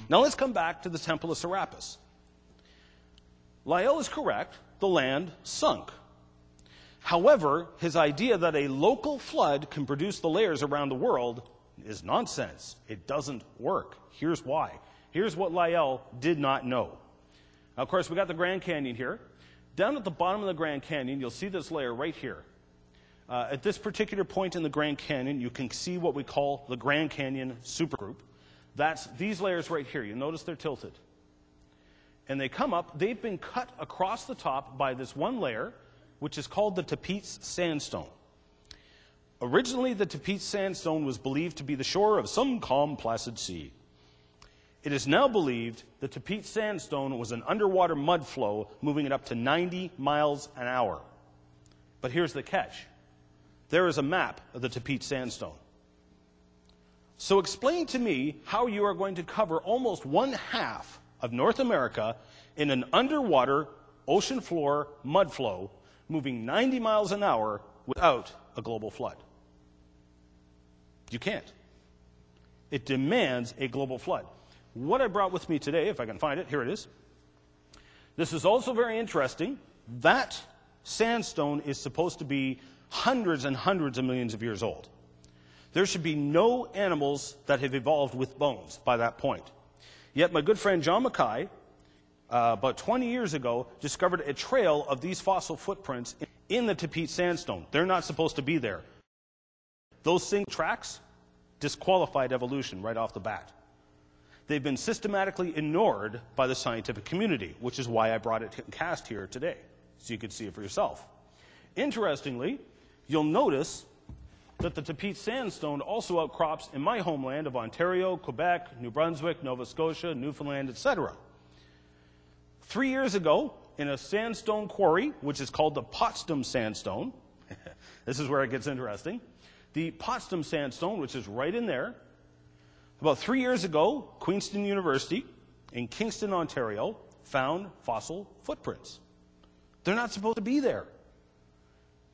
Now let's come back to the Temple of Serapis. Lyell is correct. The land sunk. However, his idea that a local flood can produce the layers around the world is nonsense. It doesn't work. Here's why. Here's what Lyell did not know. Now, of course, we got the Grand Canyon here. Down at the bottom of the Grand Canyon, you'll see this layer right here. At this particular point in the Grand Canyon, you can see what we call the Grand Canyon supergroup. That's these layers right here. You notice they're tilted. And they come up. They've been cut across the top by this one layer, which is called the Tapeats sandstone. Originally, the Tapeats sandstone was believed to be the shore of some calm, placid sea. It is now believed the Tapeats sandstone was an underwater mud flow moving at up to 90 miles an hour. But here's the catch. There is a map of the Tapeats sandstone. So explain to me how you are going to cover almost one half of North America in an underwater ocean floor mud flow moving 90 miles an hour without a global flood. You can't. It demands a global flood. What I brought with me today, if I can find it, here it is. This is also very interesting. That sandstone is supposed to be hundreds and hundreds of millions of years old. There should be no animals that have evolved with bones by that point. Yet my good friend John Mackay, about 20 years ago, discovered a trail of these fossil footprints in the Tapeats sandstone. They're not supposed to be there. Those single tracks disqualified evolution right off the bat. They've been systematically ignored by the scientific community, which is why I brought it cast here today, so you could see it for yourself. Interestingly, you'll notice that the Tapeats sandstone also outcrops in my homeland of Ontario, Quebec, New Brunswick, Nova Scotia, Newfoundland, etc. 3 years ago, in a sandstone quarry, which is called the Potsdam sandstone, this is where it gets interesting, the Potsdam sandstone, which is right in there, about 3 years ago, Queenston University in Kingston, Ontario, found fossil footprints. They're not supposed to be there.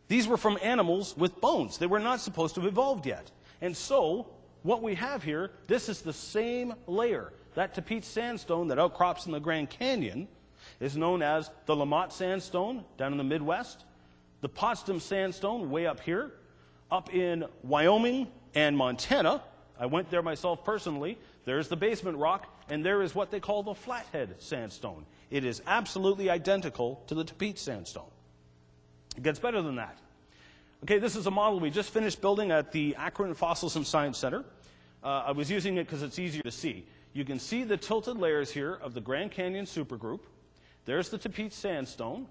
These were from animals with bones. They were not supposed to have evolved yet. And so, what we have here, this is the same layer. That Tapeats sandstone that outcrops in the Grand Canyon is known as the Lamont sandstone down in the Midwest, the Potsdam sandstone way up here, up in Wyoming and Montana. I went there myself personally. There's the basement rock, and there is what they call the Flathead sandstone. It is absolutely identical to the Tapeats sandstone. It gets better than that. Okay, this is a model we just finished building at the Akron Fossils and Science Center. I was using it because it's easier to see. You can see the tilted layers here of the Grand Canyon supergroup. There's the Tapeats sandstone.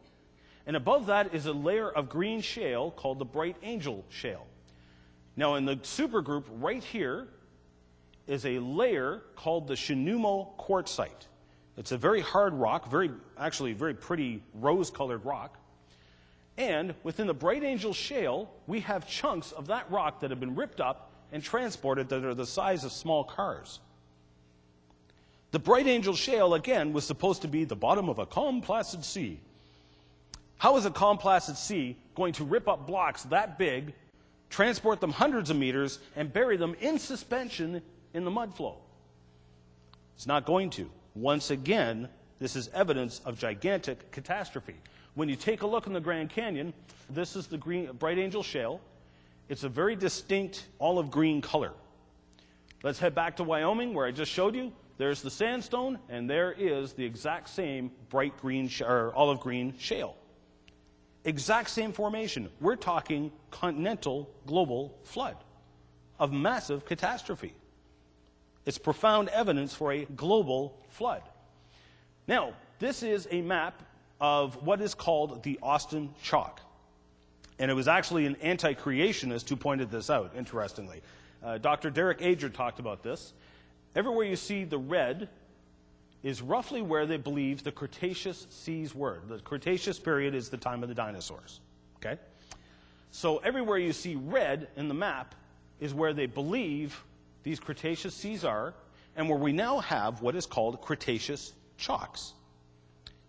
And above that is a layer of green shale called the Bright Angel shale. Now in the supergroup right here is a layer called the Chenoumo quartzite. It's a very hard rock, actually very pretty rose-colored rock. And within the Bright Angel shale, we have chunks of that rock that have been ripped up and transported that are the size of small cars. The Bright Angel shale, again, was supposed to be the bottom of a calm, placid sea. How is a calm, placid sea going to rip up blocks that big, transport them hundreds of meters, and bury them in suspension in the mud flow? It's not going to. Once again, this is evidence of gigantic catastrophe. When you take a look in the Grand Canyon, this is the Bright Angel shale. It's a very distinct olive green color. Let's head back to Wyoming, where I just showed you. There's the sandstone, and there is the exact same bright green or olive green shale. Exact same formation. We're talking continental global flood of massive catastrophe. It's profound evidence for a global flood. Now, this is a map of what is called the Austin Chalk. And it was actually an anti-creationist who pointed this out, interestingly. Dr. Derek Ager talked about this. Everywhere you see the red is roughly where they believe the Cretaceous seas were. The Cretaceous period is the time of the dinosaurs. Okay? So everywhere you see red in the map is where they believe these Cretaceous seas are, and where we now have what is called Cretaceous chalks.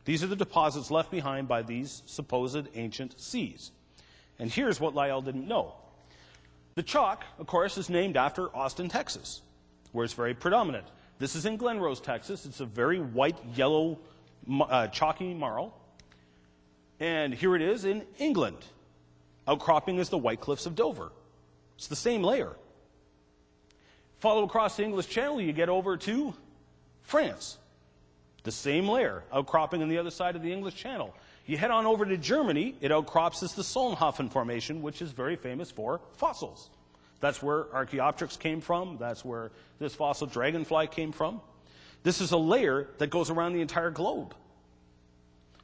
These are the deposits left behind by these supposed ancient seas. And here's what Lyell didn't know. The chalk, of course, is named after Austin, Texas, where it's very predominant. This is in Glen Rose, Texas. It's a very white, yellow, chalky marl. And here it is in England. Outcropping is the White Cliffs of Dover. It's the same layer. Follow across the English Channel, you get over to France. The same layer, outcropping on the other side of the English Channel. You head on over to Germany, it outcrops as the Solnhofen Formation, which is very famous for fossils. That's where Archaeopteryx came from. That's where this fossil dragonfly came from. This is a layer that goes around the entire globe.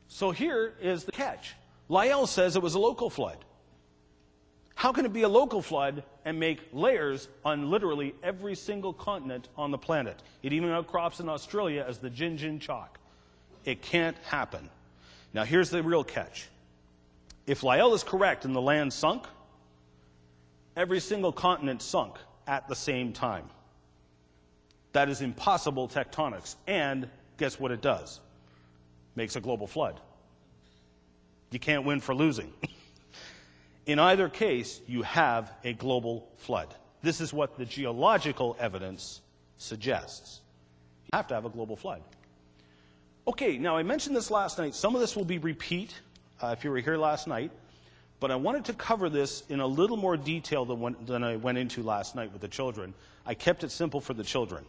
So here is the catch. Lyell says it was a local flood. How can it be a local flood and make layers on literally every single continent on the planet? It even outcrops in Australia as the Gin Gin Chalk. It can't happen. Now here's the real catch. If Lyell is correct and the land sunk, every single continent sunk at the same time. That is impossible tectonics. And guess what it does? Makes a global flood. You can't win for losing. In either case, you have a global flood. This is what the geological evidence suggests. You have to have a global flood. Okay, now I mentioned this last night. Some of this will be repeat if you were here last night. But I wanted to cover this in a little more detail than I went into last night with the children. I kept it simple for the children.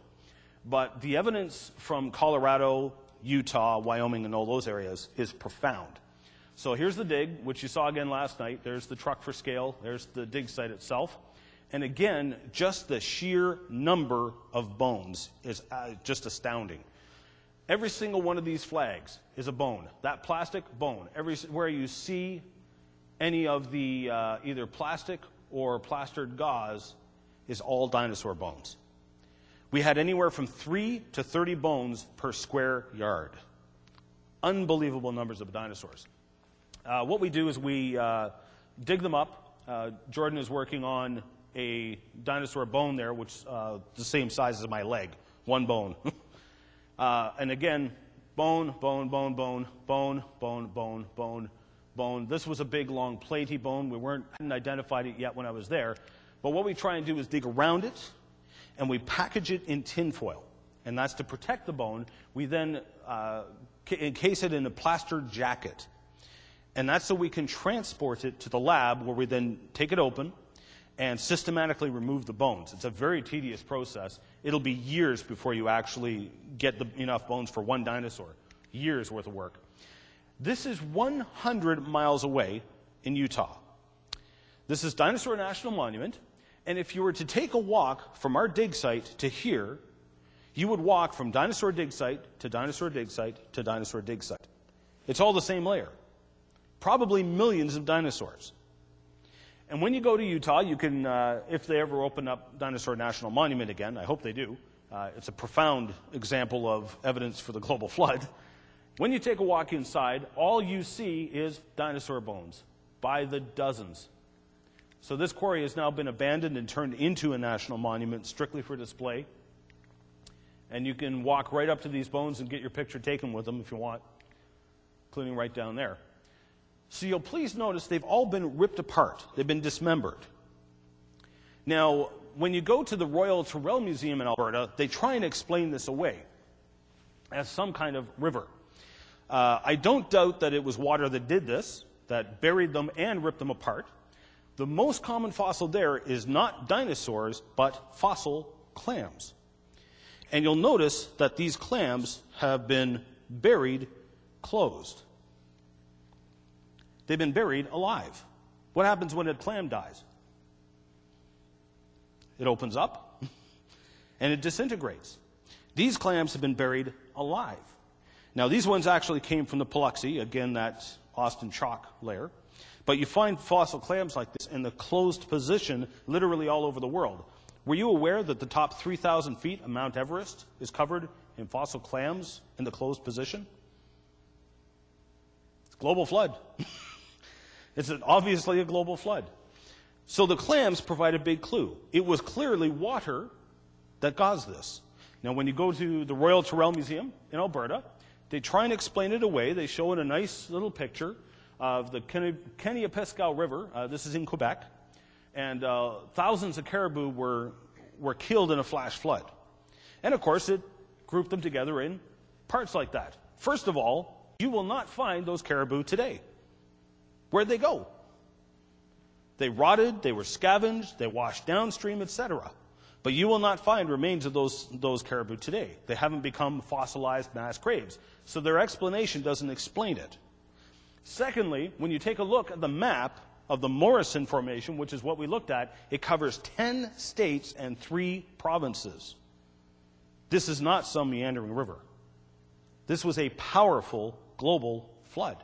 But the evidence from Colorado, Utah, Wyoming, and all those areas is profound. So here's the dig, which you saw again last night. There's the truck for scale. There's the dig site itself. And again, just the sheer number of bones is just astounding. Every single one of these flags is a bone. That plastic, bone. Everywhere you see any of the either plastic or plastered gauze is all dinosaur bones. We had anywhere from 3 to 30 bones per square yard. Unbelievable numbers of dinosaurs. What we do is we dig them up. Jordan is working on a dinosaur bone there, which is the same size as my leg, one bone. And again, bone, bone, bone, bone, bone, bone, bone, bone, bone. This was a big, long, platy bone. We hadn't identified it yet when I was there. But what we try and do is dig around it, and we package it in tinfoil. And that's to protect the bone. We then encase it in a plastered jacket. And that's so we can transport it to the lab, where we then take it open and systematically remove the bones. It's a very tedious process. It'll be years before you actually get enough bones for one dinosaur. Years worth of work. This is 100 miles away in Utah. This is Dinosaur National Monument. And if you were to take a walk from our dig site to here, you would walk from dinosaur dig site to dinosaur dig site to dinosaur dig site. It's all the same layer. Probably millions of dinosaurs. And when you go to Utah, you can, if they ever open up Dinosaur National Monument again, I hope they do, it's a profound example of evidence for the global flood. When you take a walk inside, all you see is dinosaur bones by the dozens. So this quarry has now been abandoned and turned into a national monument strictly for display. And you can walk right up to these bones and get your picture taken with them if you want, including right down there. So you'll please notice they've all been ripped apart. They've been dismembered. Now, when you go to the Royal Tyrrell Museum in Alberta, they try and explain this away as some kind of river. I don't doubt that it was water that did this, that buried them and ripped them apart. The most common fossil there is not dinosaurs, but fossil clams. And you'll notice that these clams have been buried closed. They've been buried alive. What happens when a clam dies? It opens up and it disintegrates. These clams have been buried alive. Now, these ones actually came from the Paluxy, again, that Austin chalk layer. But you find fossil clams like this in the closed position literally all over the world. Were you aware that the top 3,000 feet of Mount Everest is covered in fossil clams in the closed position? It's a global flood. It's obviously a global flood. So the clams provide a big clue. It was clearly water that caused this. Now, when you go to the Royal Tyrrell Museum in Alberta, they try and explain it away. They show it a nice little picture of the Kennepeskow River. This is in Quebec. And thousands of caribou were killed in a flash flood. And, of course, it group them together in parts like that. First of all, you will not find those caribou today. Where'd they go? They rotted, they were scavenged, they washed downstream, etc. But you will not find remains of those caribou today. They haven't become fossilized mass graves. So their explanation doesn't explain it. Secondly, when you take a look at the map of the Morrison Formation, which is what we looked at, it covers 10 states and 3 provinces. This is not some meandering river. This was a powerful global flood.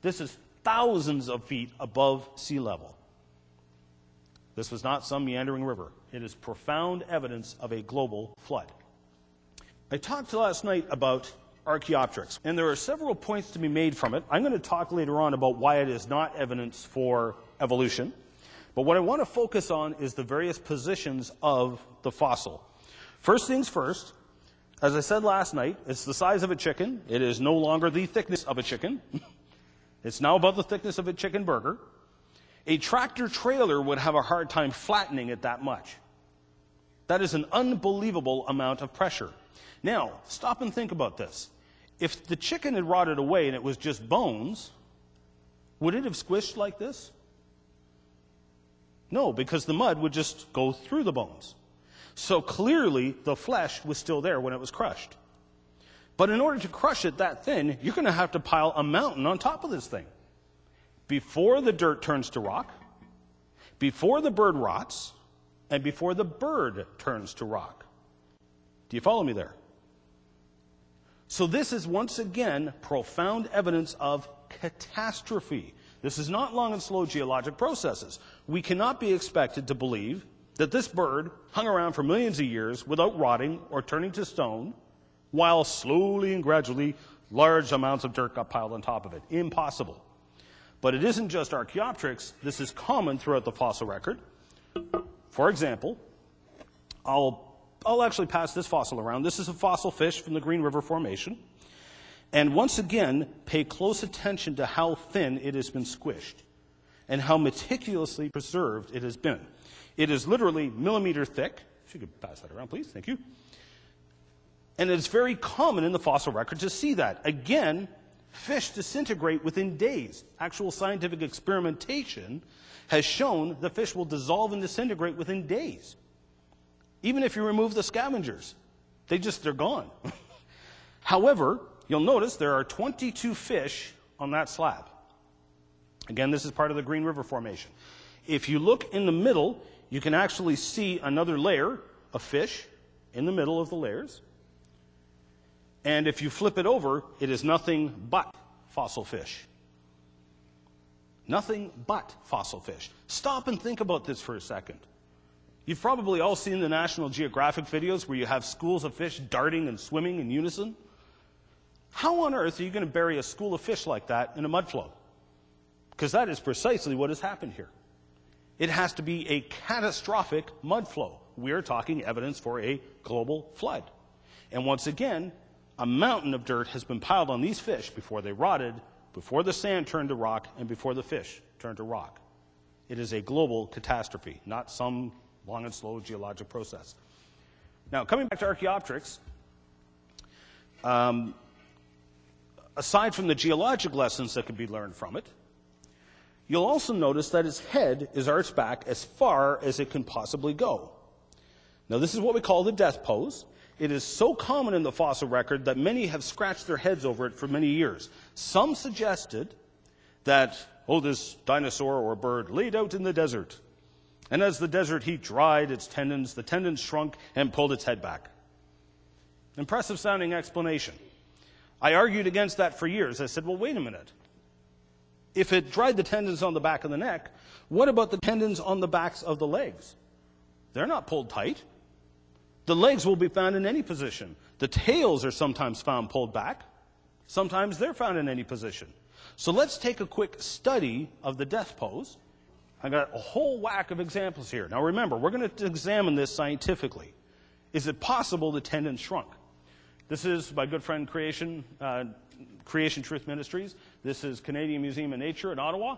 This is thousands of feet above sea level. This was not some meandering river. It is profound evidence of a global flood. I talked last night about Archaeopteryx, and there are several points to be made from it. I'm going to talk later on about why it is not evidence for evolution. But what I want to focus on is the various positions of the fossil. First things first, as I said last night, it's the size of a chicken. It is no longer the thickness of a chicken. It's now about the thickness of a chicken burger. A tractor trailer would have a hard time flattening it that much. That is an unbelievable amount of pressure. Now, stop and think about this. If the chicken had rotted away and it was just bones, would it have squished like this? No, because the mud would just go through the bones. So clearly, the flesh was still there when it was crushed. But in order to crush it that thin, you're going to have to pile a mountain on top of this thing. Before the dirt turns to rock, before the bird rots, and before the bird turns to rock. Do you follow me there? So this is once again profound evidence of catastrophe. This is not long and slow geologic processes. We cannot be expected to believe that this bird hung around for millions of years without rotting or turning to stone, while slowly and gradually large amounts of dirt got piled on top of it. Impossible. But it isn't just Archaeopteryx. This is common throughout the fossil record. For example, I'll actually pass this fossil around. This is a fossil fish from the Green River Formation. And once again, pay close attention to how thin it has been squished and how meticulously preserved it has been. It is literally millimeter thick. If you could pass that around, please. Thank you. And it's very common in the fossil record to see that. Again, fish disintegrate within days. Actual scientific experimentation has shown the fish will dissolve and disintegrate within days. Even if you remove the scavengers, they're gone. However, you'll notice there are 22 fish on that slab. Again, this is part of the Green River Formation. If you look in the middle, you can actually see another layer of fish in the middle of the layers. And if you flip it over, it is nothing but fossil fish. Nothing but fossil fish. Stop and think about this for a second. You've probably all seen the National Geographic videos where you have schools of fish darting and swimming in unison. How on earth are you going to bury a school of fish like that in a mud flow? Because that is precisely what has happened here. It has to be a catastrophic mud flow. We are talking evidence for a global flood. And once again, a mountain of dirt has been piled on these fish before they rotted, before the sand turned to rock, and before the fish turned to rock. It is a global catastrophe, not some long and slow geologic process. Now, coming back to Archaeopteryx, aside from the geologic lessons that can be learned from it, you'll also notice that its head is arched back as far as it can possibly go. Now, this is what we call the death pose. It is so common in the fossil record that many have scratched their heads over it for many years. Some suggested that, this dinosaur or bird laid out in the desert. And as the desert heat dried the tendons shrunk and pulled its head back. Impressive sounding explanation. I argued against that for years. I said, well, wait a minute. If it dried the tendons on the back of the neck, what about the tendons on the backs of the legs? They're not pulled tight. The legs will be found in any position. The tails are sometimes found pulled back. Sometimes they're found in any position. So let's take a quick study of the death pose. I got a whole whack of examples here. Now remember, we're going to examine this scientifically. Is it possible the tendons shrunk? This is my good friend Creation Truth Ministries. This is Canadian Museum of Nature in Ottawa.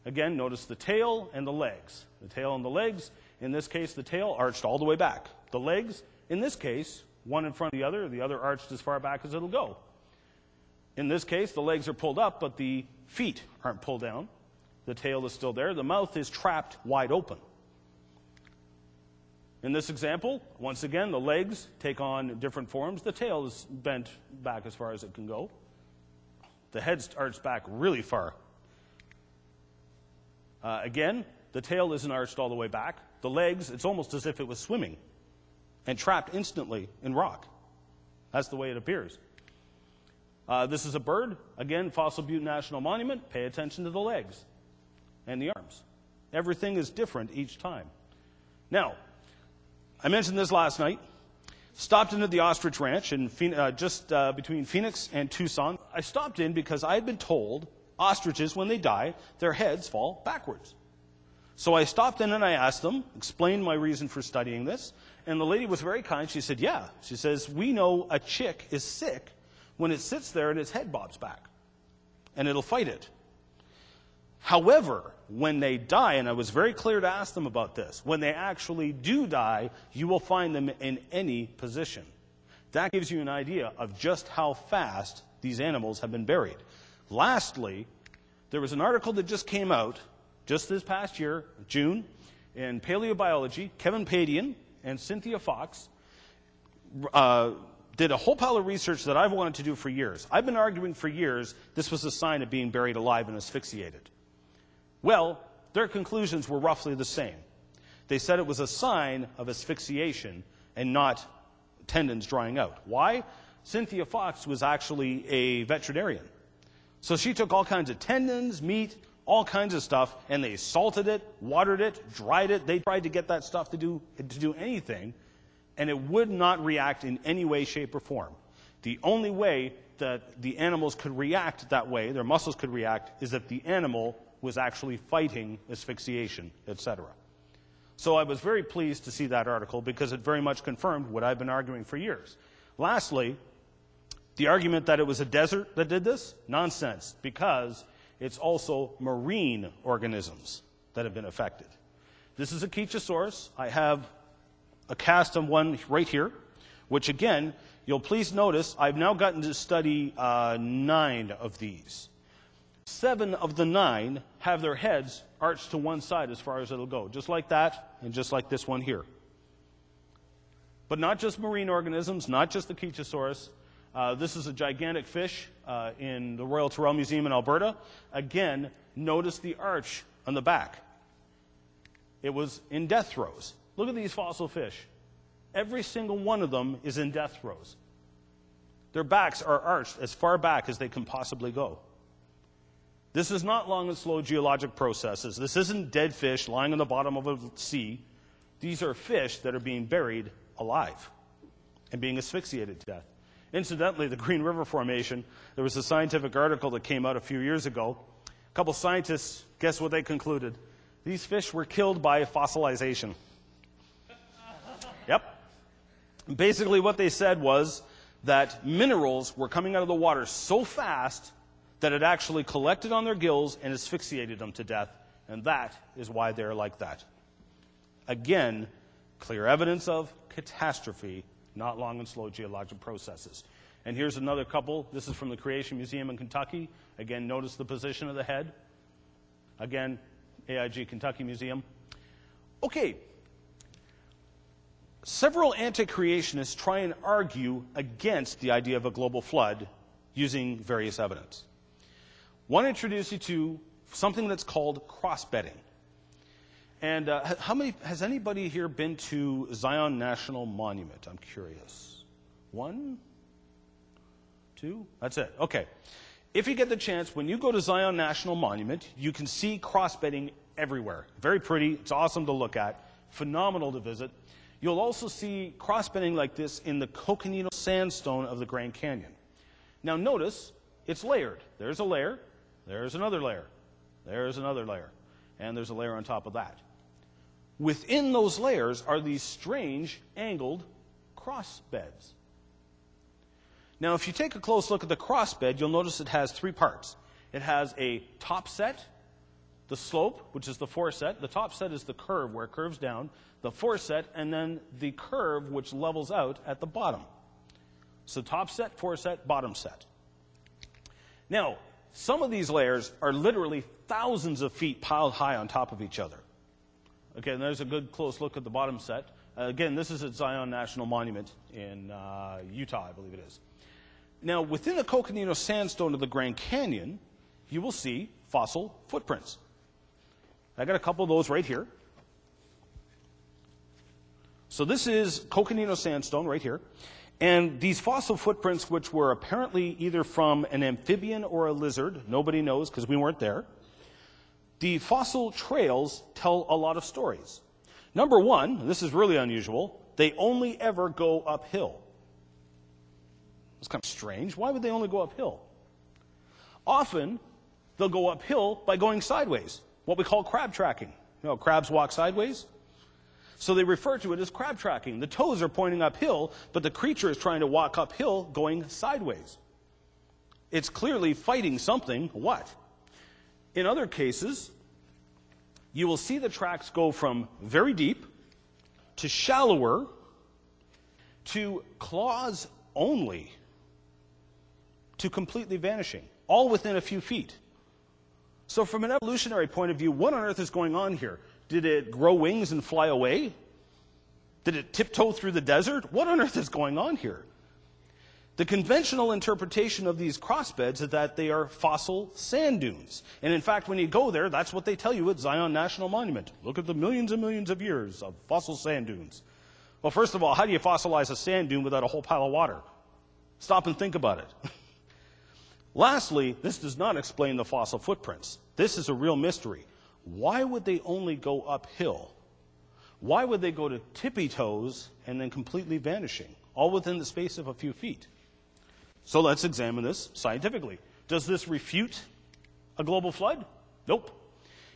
Again, notice the tail and the legs. The tail and the legs, in this case, the tail arched all the way back. The legs, in this case, one in front of the other arched as far back as it'll go. In this case, the legs are pulled up, but the feet aren't pulled down. The tail is still there. The mouth is trapped wide open. In this example, once again, the legs take on different forms. The tail is bent back as far as it can go. The head's arched back really far. Again, the tail isn't arched all the way back. The legs, it's almost as if it was swimming and trapped instantly in rock. That's the way it appears. This is a bird. Again, Fossil Butte National Monument. Pay attention to the legs and the arms. Everything is different each time. Now, I mentioned this last night. Stopped in at the Ostrich Ranch in just between Phoenix and Tucson. I stopped in because I had been told ostriches, when they die, their heads fall backwards. So I stopped in and I asked them, explained my reason for studying this, and the lady was very kind. She said, yeah. She says, we know a chick is sick when it sits there and its head bobs back, and it'll fight it. However, when they die, and I was very clear to ask them about this, when they actually do die, you will find them in any position. That gives you an idea of just how fast these animals have been buried. Lastly, there was an article that just came out just this past year, June, in Paleobiology. Kevin Padian and Cynthia Fox did a whole pile of research that I've wanted to do for years. I've been arguing for years this was a sign of being buried alive and asphyxiated. Well, their conclusions were roughly the same. They said it was a sign of asphyxiation and not tendons drying out. Why? Cynthia Fox was actually a veterinarian. So she took all kinds of tendons, meat, all kinds of stuff, and they salted it, watered it, dried it. They tried to get that stuff to do anything, and it would not react in any way, shape, or form. The only way that the animals could react that way, their muscles could react, is if the animal was actually fighting asphyxiation, etc. So I was very pleased to see that article because it very much confirmed what I've been arguing for years. Lastly, the argument that it was a desert that did this, nonsense, because it's also marine organisms that have been affected. This is a Kechosaurus. I have a cast of one right here, which again, you'll please notice, I've now gotten to study 9 of these. 7 of the 9 have their heads arched to one side as far as it'll go, just like that and just like this one here. But not just marine organisms, not just the Kechosaurus. This is a gigantic fish in the Royal Tyrrell Museum in Alberta. Again, notice the arch on the back. It was in death throes. Look at these fossil fish. Every single one of them is in death throes. Their backs are arched as far back as they can possibly go. This is not long and slow geologic processes. This isn't dead fish lying on the bottom of a sea. These are fish that are being buried alive and being asphyxiated to death. Incidentally, the Green River Formation, there was a scientific article that came out a few years ago. A couple scientists, guess what they concluded? These fish were killed by fossilization. Yep. Basically what they said was that minerals were coming out of the water so fast that it actually collected on their gills and asphyxiated them to death, and that is why they're like that. Again, clear evidence of catastrophe, not long and slow geologic processes. And here's another couple. This is from the Creation Museum in Kentucky. Again, notice the position of the head. Again, AIG Kentucky Museum. Okay. Several anti-creationists try and argue against the idea of a global flood using various evidence. I want to introduce you to something that's called cross-bedding. And has anybody here been to Zion National Monument? I'm curious. 1? 2? That's it. Okay. If you get the chance, when you go to Zion National Monument, you can see cross-bedding everywhere. Very pretty. It's awesome to look at. Phenomenal to visit. You'll also see cross-bedding like this in the Coconino Sandstone of the Grand Canyon. Now notice, it's layered. There's a layer. There's another layer. There's another layer. And there's a layer on top of that. Within those layers are these strange angled cross beds. Now, if you take a close look at the cross bed, you'll notice it has 3 parts. It has a top set, the slope, which is the foreset. The top set is the curve, where it curves down. The foreset, and then the curve, which levels out at the bottom. So top set, foreset, bottom set. Now, some of these layers are literally thousands of feet piled high on top of each other. Okay, and there's a good close look at the bottom set. Again, this is at Zion National Monument in Utah, I believe it is. Now, within the Coconino Sandstone of the Grand Canyon, you will see fossil footprints. I got a couple of those right here. So this is Coconino Sandstone right here. And these fossil footprints, which were apparently either from an amphibian or a lizard, nobody knows because we weren't there, the fossil trails tell a lot of stories. Number one, and this is really unusual, they only ever go uphill. It's kind of strange. Why would they only go uphill? Often, they'll go uphill by going sideways, what we call crab tracking. You know, crabs walk sideways. So they refer to it as crab tracking. The toes are pointing uphill, but the creature is trying to walk uphill going sideways. It's clearly fighting something. What? In other cases, you will see the tracks go from very deep to shallower to claws only to completely vanishing, all within a few feet. So from an evolutionary point of view, what on earth is going on here? Did it grow wings and fly away? Did it tiptoe through the desert? What on earth is going on here? The conventional interpretation of these crossbeds is that they are fossil sand dunes. And in fact, when you go there, that's what they tell you at Zion National Monument. Look at the millions and millions of years of fossil sand dunes. Well, first of all, how do you fossilize a sand dune without a whole pile of water? Stop and think about it. Lastly, this does not explain the fossil footprints. This is a real mystery. Why would they only go uphill? Why would they go to tippy toes and then completely vanishing, all within the space of a few feet? So let's examine this scientifically. Does this refute a global flood? Nope.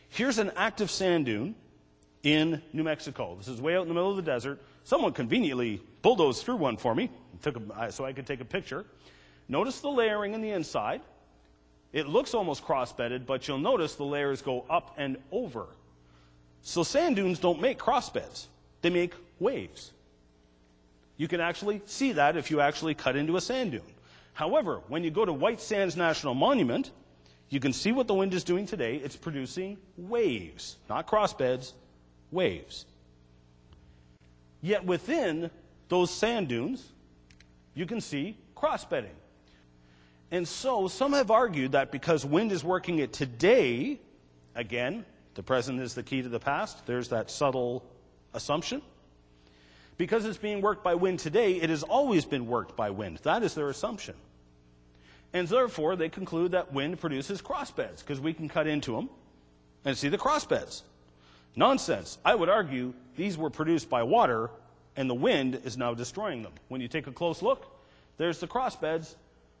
Here's an active sand dune in New Mexico. This is way out in the middle of the desert. Someone conveniently bulldozed through one for me so I could take a picture. Notice the layering in the inside. It looks almost cross-bedded, but you'll notice the layers go up and over. So sand dunes don't make cross-beds. They make waves. You can actually see that if you actually cut into a sand dune. However, when you go to White Sands National Monument, you can see what the wind is doing today. It's producing waves, not crossbeds, waves. Yet within those sand dunes, you can see crossbedding. And so some have argued that because wind is working it today, again, the present is the key to the past. There's that subtle assumption. Because it's being worked by wind today, it has always been worked by wind. That is their assumption. And therefore, they conclude that wind produces crossbeds, because we can cut into them and see the crossbeds. Nonsense. I would argue these were produced by water, and the wind is now destroying them. When you take a close look, there's the crossbeds,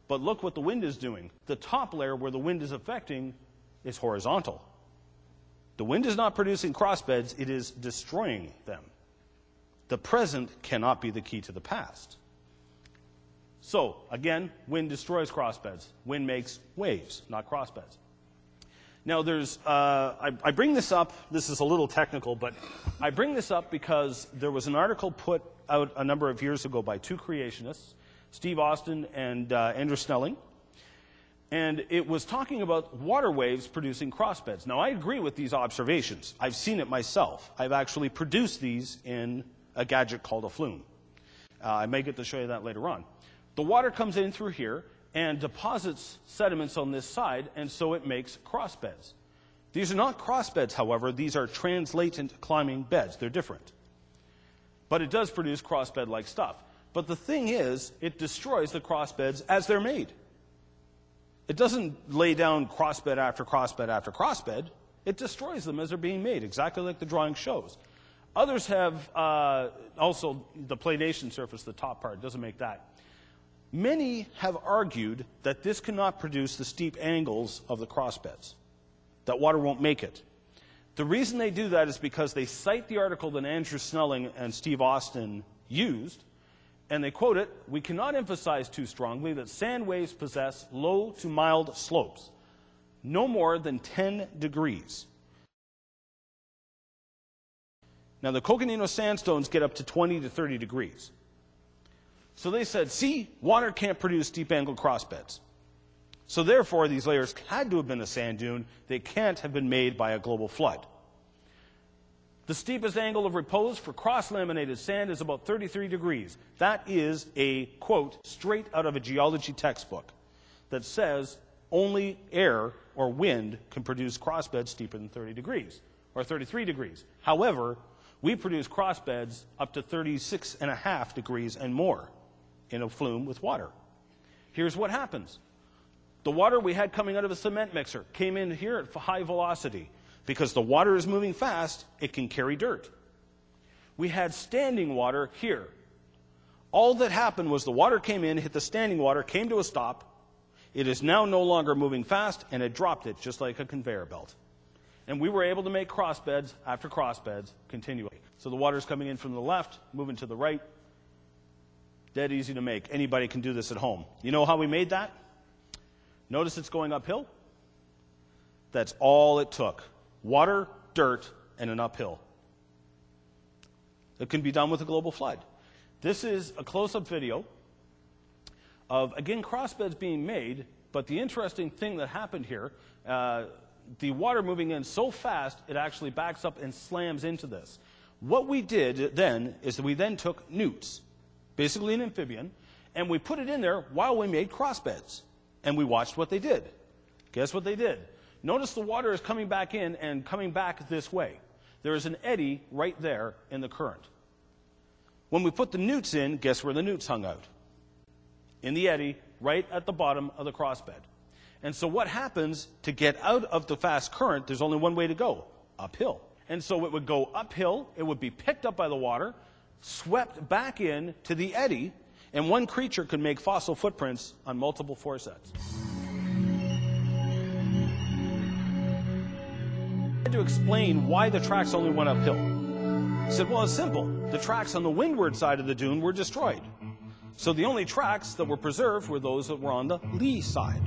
but look what the wind is doing. The top layer where the wind is affecting is horizontal. The wind is not producing crossbeds, it is destroying them. The present cannot be the key to the past. So, again, wind destroys crossbeds. Wind makes waves, not crossbeds. Now, I bring this up, this is a little technical, but I bring this up because there was an article put out a number of years ago by two creationists, Steve Austin and Andrew Snelling, and it was talking about water waves producing crossbeds. Now, I agree with these observations. I've seen it myself. I've actually produced these in a gadget called a flume. I may get to show you that later on. The water comes in through here and deposits sediments on this side, and so it makes crossbeds. These are not crossbeds, however. These are translatant climbing beds. They're different. But it does produce crossbed-like stuff. But the thing is, it destroys the crossbeds as they're made. It doesn't lay down crossbed after crossbed after crossbed. It destroys them as they're being made, exactly like the drawing shows. Others have also the planation surface, the top part, doesn't make that. Many have argued that this cannot produce the steep angles of the crossbeds, that water won't make it. The reason they do that is because they cite the article that Andrew Snelling and Steve Austin used, and they quote it, "We cannot emphasize too strongly that sand waves possess low to mild slopes, no more than 10 degrees. Now, the Coconino sandstones get up to 20 to 30 degrees. So they said, see, water can't produce steep angle crossbeds. So therefore, these layers had to have been a sand dune. They can't have been made by a global flood. The steepest angle of repose for cross-laminated sand is about 33 degrees. That is a quote straight out of a geology textbook that says only air or wind can produce crossbeds steeper than 30 degrees, or 33 degrees. However, we produce crossbeds up to 36.5 degrees and more in a flume with water. Here's what happens. The water we had coming out of a cement mixer came in here at high velocity. Because the water is moving fast, it can carry dirt. We had standing water here. All that happened was the water came in, hit the standing water, came to a stop. It is now no longer moving fast, and it dropped it just like a conveyor belt. And we were able to make crossbeds after crossbeds continually. So the water's coming in from the left, moving to the right. Dead easy to make. Anybody can do this at home. You know how we made that? Notice it's going uphill? That's all it took. Water, dirt, and an uphill. It can be done with a global flood. This is a close-up video of, again, crossbeds being made, but the interesting thing that happened here, the water moving in so fast, it actually backs up and slams into this. What we did then is that we then took newts, basically an amphibian, and we put it in there while we made crossbeds. And we watched what they did. Guess what they did? Notice the water is coming back in and coming back this way. There is an eddy right there in the current. When we put the newts in, guess where the newts hung out? In the eddy, right at the bottom of the crossbed. And so what happens to get out of the fast current, there's only one way to go, uphill. And so it would go uphill, it would be picked up by the water, swept back in to the eddy, and one creature could make fossil footprints on multiple forceps. To explain why the tracks only went uphill. He said, well, it's simple. The tracks on the windward side of the dune were destroyed. So the only tracks that were preserved were those that were on the lee side.